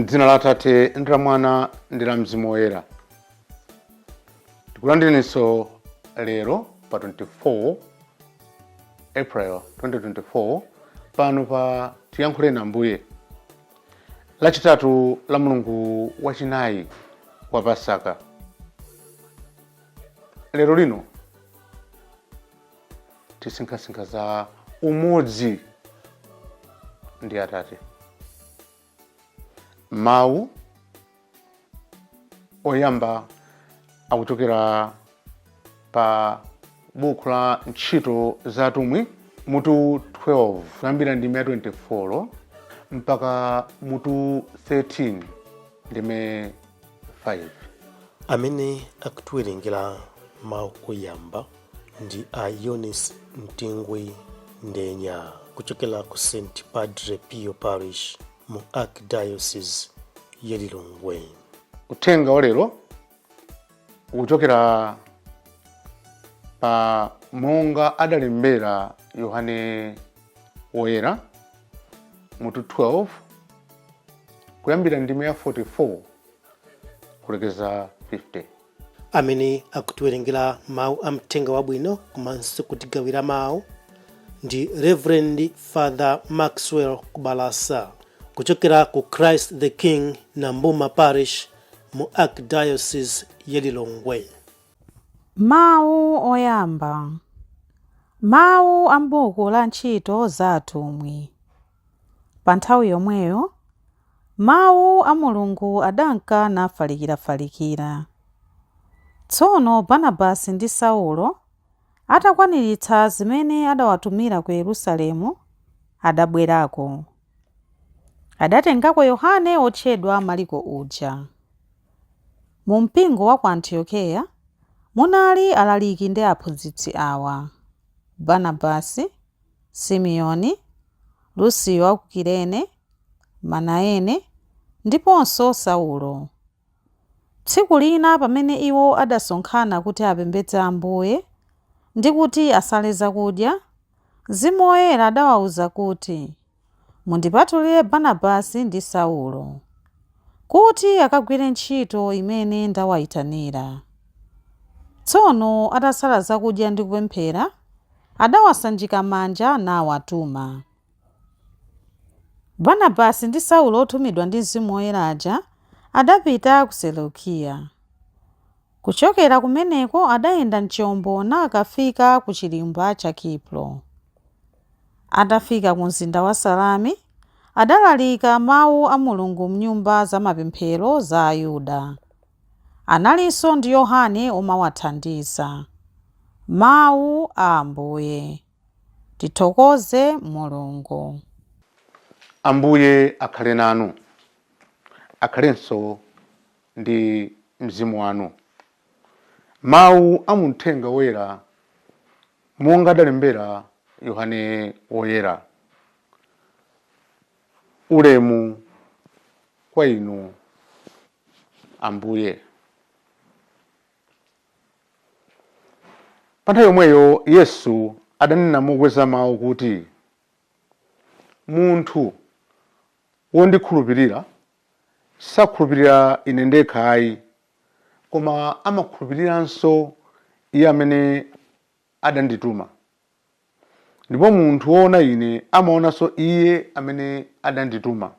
M'dzina la Atate ndi la Mwana ndi la Mzimu Woyera. Tikulandirinso lero pa 24 April 2024 pano pa Tiyankhule na Ambuye, lachitatu la Mulungu wachinayi wa Pasaka. Lero lino tisinkhasinkha za umodzi ndi Atate. Mawu oyamba akuchokera pa buku la Ntchito za Atumwi mutu 12 kuyambira ndime 24 mpaka mutu 13 ndime 5. Amene akutiwerengera mawu oyamba ndi a Eunice Mtingwi Ndenya kuchokera ku St. Padre Pio Parish mu Archdiocese ya Lilongwe. Uthenga wa lero ukuchokera pa monga adalembera Yohane Woyera mutu 12 kuyambira ndime ya 44 kulekeza 50. Amene akutiwerengera mawu a mthenga wabwino komanso kutigawira mawu ndi Reverend Father Maxwell Kubalasa kuchokera ku Christ the King Nambuma Parish mu Archdiocese ya Lilongwe. Mawu oyamba. Mawu a m'buku la Ntchito za Atumwi. Pa nthawi yomweyo mawu a Mulungu adanka nafalikirafalikira. Tsono Barnabasi ndi Saulo atakwaniritsa zimene adawatumira ku Yerusalemu, adabwerako. Adatengako Yohane otchedwa Mariko uja. Mu mpingo wa ku Antiokeya munali alaliki ndi aphunzitsi awa: Barnabasi, Simeoni, Lusiyo wa ku Kirene, Manaene ndiponso Saulo. Tsiku lina pamene iwo adasonkhana kuti apembedze Ambuye ndi kuti asale zakudya, Mzimu Woyera adawawuza kuti, mundipatulire Barnabasi ndi Saulo kuti akagwire ntchito imene ndawayitanira. Tsono atasala zakudya ndi kupemphera, adawasanjika manja nawatuma. Barnabasi ndi Saulo otumidwa ndi Mzimu Woyera aja adapita ku Seleukiya. Kuchokera kumeneko adayenda mchombo nakafika ku chilimba cha Kipro. Atafika ku mzinda wa Salami, adalalika mawu a Mulungu m'nyumba za mapemphero za Ayuda. Analinso ndi Yohane omawathandiza. Mawu a Ambuye. Tithokoze Mulungu. Ambuye akhale nanu, akhalenso ndi mzimu wanu. Mawu a Muthenga Woyera monga adalembera Yohane Woyera. Ulemu kwa inu Ambuye. Pa nthawi yomweyo Yesu adanena mokweza mawu kuti, munthu wondikhulupirira sakhulupirira ine ndekha ayi, koma amakhulupiriranso iye amene adandituma. Ndipo munthu woona ine amaonanso iye amene adandituma.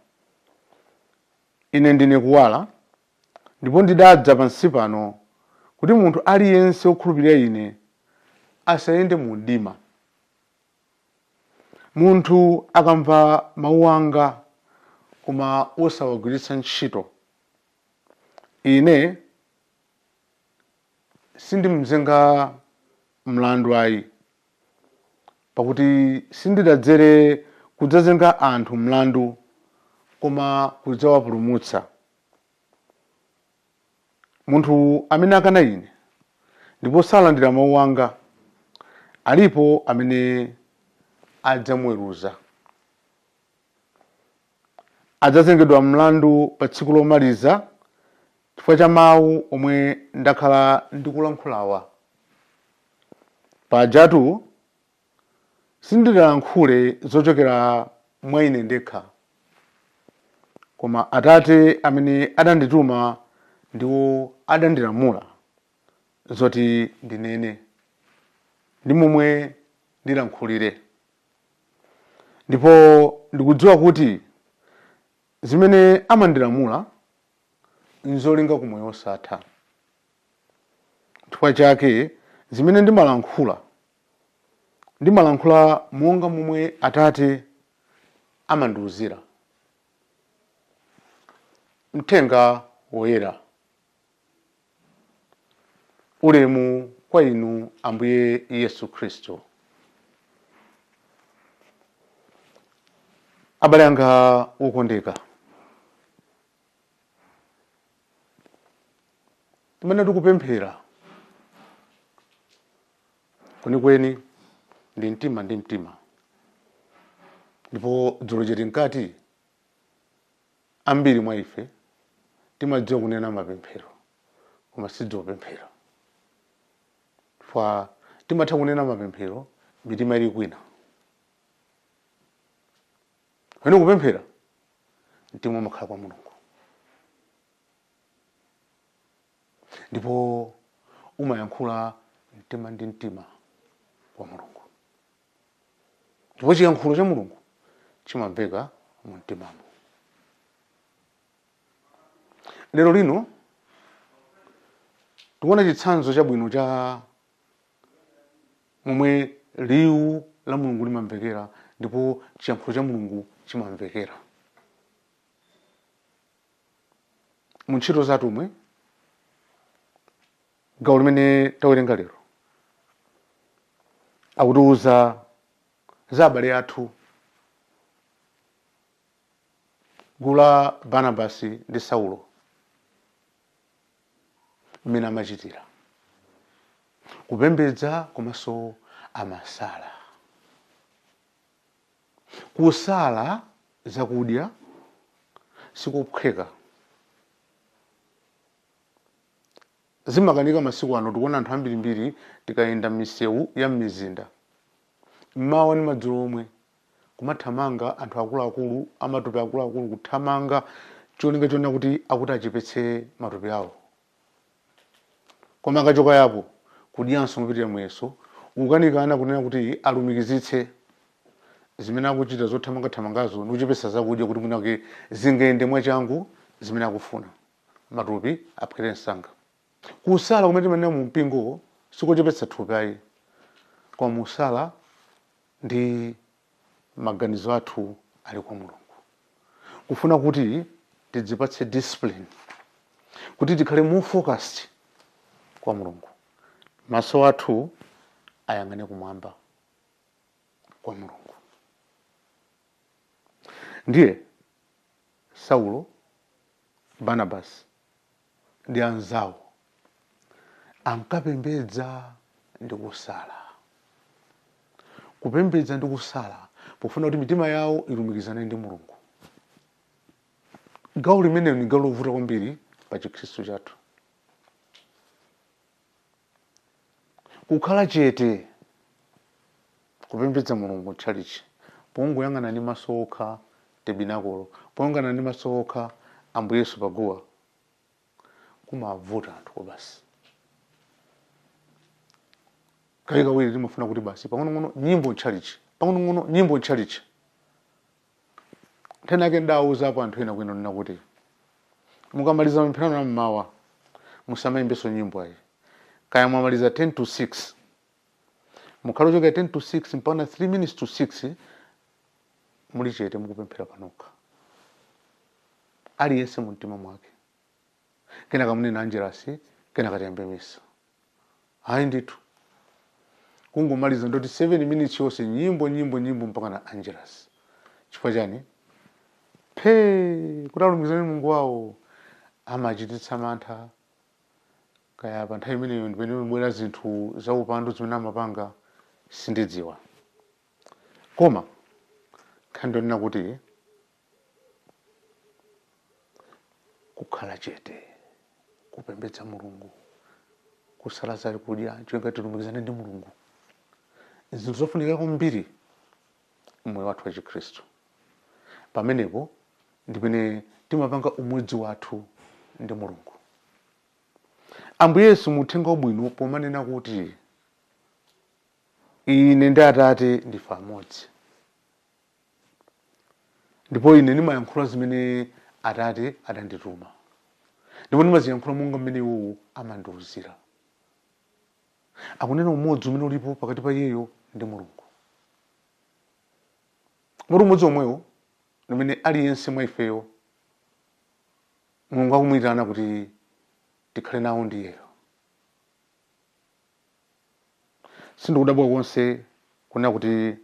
Ine ndine kuwala, ndipo ndidadza pansi pano kuti munthu aliyense wokhulupirira ine asayende mu mdima. Munthu akamva mawu anga koma osawagwiritsa ntchito, ine sindimzenga mlandu ayi, pakuti sindidadzere kudzazenga anthu mlandu koma kudzawapulumutsa. Munthu amene akana ine ndipo salandira mawu anga, alipo amene adzamuweruza. Adzazengedwa mlandu pa tsiku lomaliza chifukwa cha mawu omwe ndakhala ndikulankhulawa. Pajatu sindilankhule zochokera mwa ine ndekha, koma Atate amene adandituma ndiwo adandilamula zoti ndinene ndi momwe ndilankhulire, ndipo ndikudziwa kuti zimene amandilamula nzolinga ku moyo wosatha. Chifukwa chake zimene ndimalankhula monga momwe Atate amandiwuzira. Mthenga woyera. Ulemu kwa inu Ambuye Yesu Khristu. Abale anga okondeka, timene tikupemphera kwenikweni ndi mtima ndi mtima, ndipo dzulo chete nkati ambiri mwa ife timadziwa kunena mapemphero koma sidzopemphera. Chifukwa timatha kunena mapemphero mitima ili kwina. Pamene kupemphera mtima umakhala kwa Mulungu, ndipo umayankhula mtima ndi mtima kwa Mulungu, ndipo chiyankhulo cha Mulungu chimamveka mu mtimamo. Lero lino tikuona chitsanzo chabwino cha momwe liwu la Mulungu limamvekera ndipo chiyankhulo cha Mulungu chimamvekera. Mu ntchito za atumwi, gawo limene tawerenga lero, akutiwuza za abale athu gulu la Barnabasi ndi Saulo mmene amachitira kupembedza komanso amasala. Kusala zakudya sikuphweka. Zimakanika masiku ano tikuona anthu ambirimbiri tikayenda m'misewu ya m'mizinda, mmawa ndi madzulo omwe kumathamanga anthu akuluakulu, amatupi akuluakulu kuthamanga cholinga chonena kuti akuti achepetse matupi awo. Koma akachoka yapo kudyanso mupitira muyeso, ukanikana kunena kuti alumikizitse zimene akuchita zothamangathamangazo ndi kuchepesa zakudya kuti mwinake zingende mwachangu zimene akufuna, matupi aphwere msanga. Kusala kumene timanena mu mpingo sikuchepetsa thupi ayi, koma musala ndi maganizo athu ali kwa Mulungu, kufuna kuti tidzipatse discipline, kuti tikhale mu focused kwa Mulungu, maso athu ayang'ane kumwamba kwa Mulungu. Ndiye Saulo, Barnabasi ndi anzawo ankapembedza ndi kusala. Kupembedza ndi kusala pofuna kuti mitima yawo ilumikizane ndi Mulungu. Gawo limenelo ni gawo lovuta kwambiri pa Chikhristu chathu. Kukhala chete kupembedza Mulungu tchalichi pongoyang'ana ndi maso okha tebinakolo, pongoyang'ana ndi maso okha Ambuye Yesu paguwa, kumavuta anthu basi. Kawiri timafuna kuti basi pang'ono nyimbo tchalichi, pang'ono nyimbo tchalichi. Nthena yake ndawuza apo anthu ena kwina nena kuti mukamaliza mapemphero mmawa musamayimbenso nyimbo ayi. Kaya mwamaliza 10 to 6, mukhale choka 10 to 6 mpaka 3 minutes to 6 muli chete mukupemphera panokha, aliyense mu mtima mwake. Kenaka munena anjelasi, kenaka tiyambe misa. Hayi ndithu kungomaliza ndoti 7 minutes yonse nyimbo mpaka na angelus. Chifukwa chani? Kuti alumikizane Mulungu wawo amachititsa mantha. Kaya pa nthawi imeneyo ndipene mwera zinthu za upandu zimene amapanga sindidziwa. Koma khandonena kuti kukhala chete, kupembedza Mulungu, kusala zakudya cholinga tilumikizane ndi Mulungu, zinthu zofunika kwambiri mmoyo wathu wa Chikhristu. Pamenepo ndipene timapanga umodzi wathu ndi mulungu. Ambuye Yesu Uthenga Wabwino pomanena kuti ine ndi Atate ndife amodzi, ndipo ine ndimayankhula zimene Atate adandituma, ndipo ndimaziyankhula monga mmene iwo amandiwuzira. Akunena umodzi umene ulipo pakati pa iyeyo ndi mulungu. Muri umodzi omwewo umene aliyense mwa ifeyo mulungu akumuyitana kuti tikhale nawo ndi iyeyo. Sindikudabwa konse kunena kuti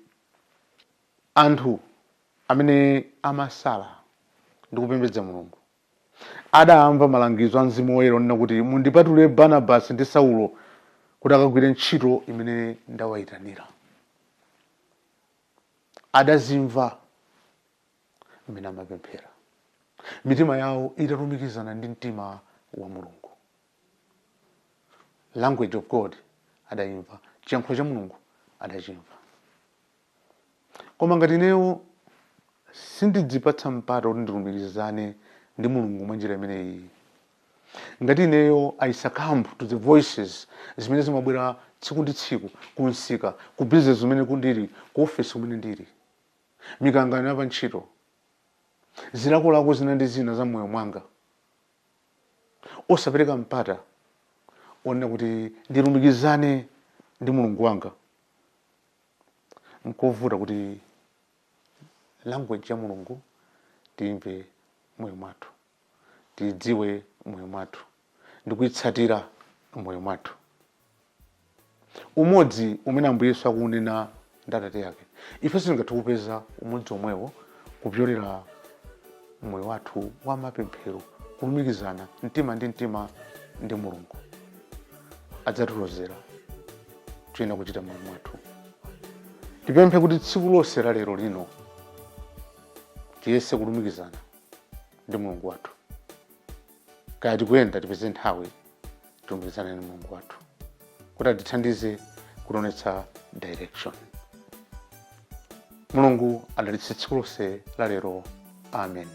anthu amene amasala ndi kupembedza mulungu adamva malangizo a Mzimu Woyera onena kuti mundipatule Barnabasi ndi Saulo kuti akagwire ntchito imene ndawayitanira. Adazimva imene amapemphera, mitima yawo italumikizana ndi mtima wa mulungu. Language of God adayimva, chiyankhulo cha mulungu adachimva. Koma ngati ineyo sindidzipatsa mpata kuti ndilumikizane ndi mulungu mwa njira imeneyi, ngati ineyo I succumb to the voices zimene zimabwera tsiku ndi tsiku kunsika, ku business zimene kundiri, ku office kumene ndiri, mikangano ya pantchito, zilakolako zina ndi zina za moyo mwanga, osapereka mpata onena kuti ndilumikizane ndi mulungu wanga, nkovuta kuti language ya mulungu timve moyo mwathu, tidziwe moyo mwathu, ndikuyitsatira moyo mwathu. Umodzi umene Ambuye Yesu akunena ndi Atate yake, ife sitingathe kupeza umodzi omwewo kupyolera moyo wathu wa mapemphero, kulumikizana mtima ndi mtima ndi mulungu. Adzatilozera choyenera kuchita moyo mwathu. Tipemphe kuti tsiku lonse la lero lino tiyese kulumikizana ndi mulungu wathu. Kaya tikuyenda tipeze nthawi tilumikizane ndi mulungu wathu kuti atithandize kuonetsa direction. Mulungu adalitse tsiku lonse la lero. Amen.